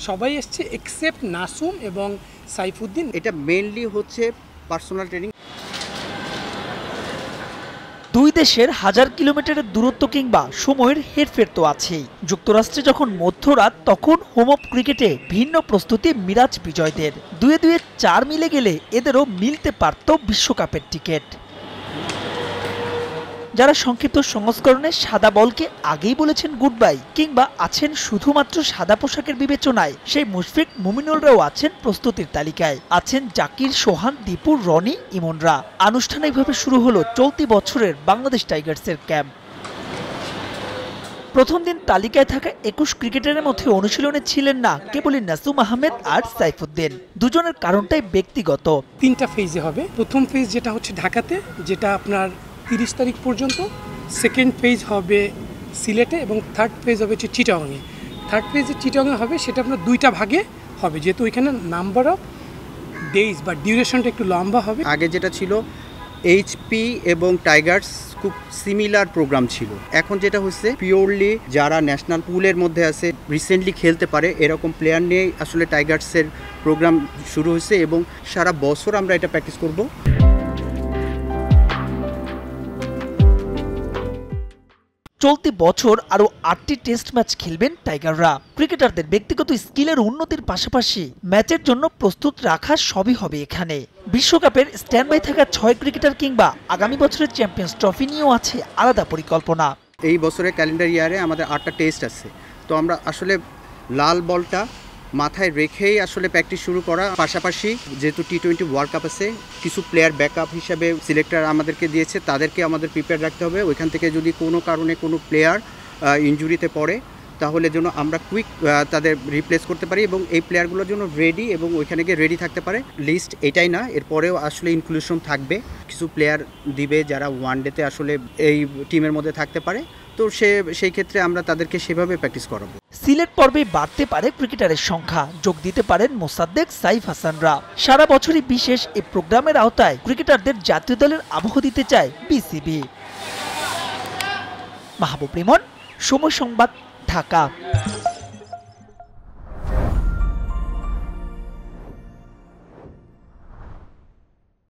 সবাই এসছে এক্সেপ্ট নাসুম এবং সাইফুদ্দিন। এটা মেইনলি হচ্ছে পার্সোনাল ট্রেনিং। দুই দেশের হাজার কিলোমিটারের দূরত্ব কিংবা সময়ের হেরফের তো আছেই। যুক্তরাষ্ট্রে যখন মধ্যরাত তখন হোম অফ ক্রিকেটে ভিন্ন প্রস্তুতি মিরাজ বিজয়দের। দুয়ে দুয়ে 4 মিলে গেলে এদেরও মিলতে পারত বিশ্বকাপের টিকিট। যারা সংক্ষিপ্ত সংস্করণে সাদা বলকে আগেই বলেছেন গুড বাই কিংবা আছেন শুধুমাত্র সাদা পোশাকের বিবেচনায়, সেই মুশফিক মুমিনুলরাও আছেন প্রস্তুতির তালিকায়। আছেন জাকির, সোহান, দীপু, রনি, ইমনরা। আনুষ্ঠানিকভাবে শুরু হলো চলতি বছরের বাংলাদেশ টাইগার্সের ক্যাম্প। প্রথম দিন তালিকায় থাকা 21 ক্রিকেটারের মধ্যে অনুশীলনে ছিলেন না কেবলই নাসুম আহমেদ আর সাইফুদ্দিন। দুজনের কারণটাই ব্যক্তিগত। 3টা ফেজে হবে। প্রথম ফেজ যেটা হচ্ছে ঢাকাতে, যেটা আপনার 30 তারিখ পর্যন্ত। সেকেন্ড ফেজ হবে সিলেটে এবং থার্ড ফেজ হবে হচ্ছে চিটাগংয়ে। থার্ড ফেজে চিটাগংয়ে হবে, সেটা আপনার 2টা ভাগে হবে, যেহেতু ওইখানে নাম্বার অফ ডেজ বা ডিউরেশনটা একটু লম্বা হবে। আগে যেটা ছিল এইচপি এবং টাইগার্স খুব সিমিলার প্রোগ্রাম ছিল। এখন যেটা হচ্ছে পিওরলি যারা ন্যাশনাল পুলের মধ্যে আছে, রিসেন্টলি খেলতে পারে এরকম প্লেয়ার নিয়ে আসলে টাইগার্সের প্রোগ্রাম শুরু হয়েছে এবং সারা বছর আমরা এটা প্র্যাকটিস করব। চলতি বছর আরো 8টি টেস্ট ম্যাচ খেলবেন টাইগাররা। ক্রিকেটারদের ব্যক্তিগত স্কিলের উন্নতির পাশাপাশি ম্যাচের জন্য প্রস্তুত রাখা সবই হবে এখানে। বিশ্বকাপের স্ট্যান্ড বাই থাকা 6 ক্রিকেটার কিংবা আগামী বছরের চ্যাম্পিয়ন্স ট্রফি নিয়েও আছে আলাদা পরিকল্পনা। এই বছরের ক্যালেন্ডার ইয়ারে আমাদের 8টা টেস্ট আছে, তো আমরা আসলে লাল বলটা মাথায় রেখেই আসলে প্র্যাকটিস শুরু করা। পাশাপাশি যেহেতু টি20 ওয়ার্ল্ড কাপ আছে, কিছু প্লেয়ার ব্যাকআপ হিসাবে সিলেক্টর আমাদেরকে দিয়েছে, তাদেরকে আমাদের প্রিপেয়ার রাখতে হবে। ওইখান থেকে যদি কোনো কারণে কোনো প্লেয়ার ইনজুরিতে পড়ে, তাহলে যেন আমরা কুইক তাদের রিপ্লেস করতে পারি এবং এই প্লেয়ারগুলোর জন্য রেডি এবং ওইখানে গিয়ে রেডি থাকতে পারে। লিস্ট এটাই না, এরপরেও আসলে ইনক্লুশন থাকবে। কিছু প্লেয়ার দিবে যারা ওয়ানডেতে আসলে এই টিমের মধ্যে থাকতে পারে, তো সেই ক্ষেত্রে আমরা তাদেরকে সেভাবে প্র্যাকটিস করাবো। সিলেট পর্বে বাড়তে পারে ক্রিকেটারের সংখ্যা, যোগ দিতে পারেন মোসাদ্দেক, সাইফ হাসানরা। সারা বছরই বিশেষ এই প্রোগ্রামের আওতায় ক্রিকেটারদের জাতীয় দলের আবহ দিতে চায় বিসিবি। মাহবুব রিমন, সময় সংবাদ, ঢাকা।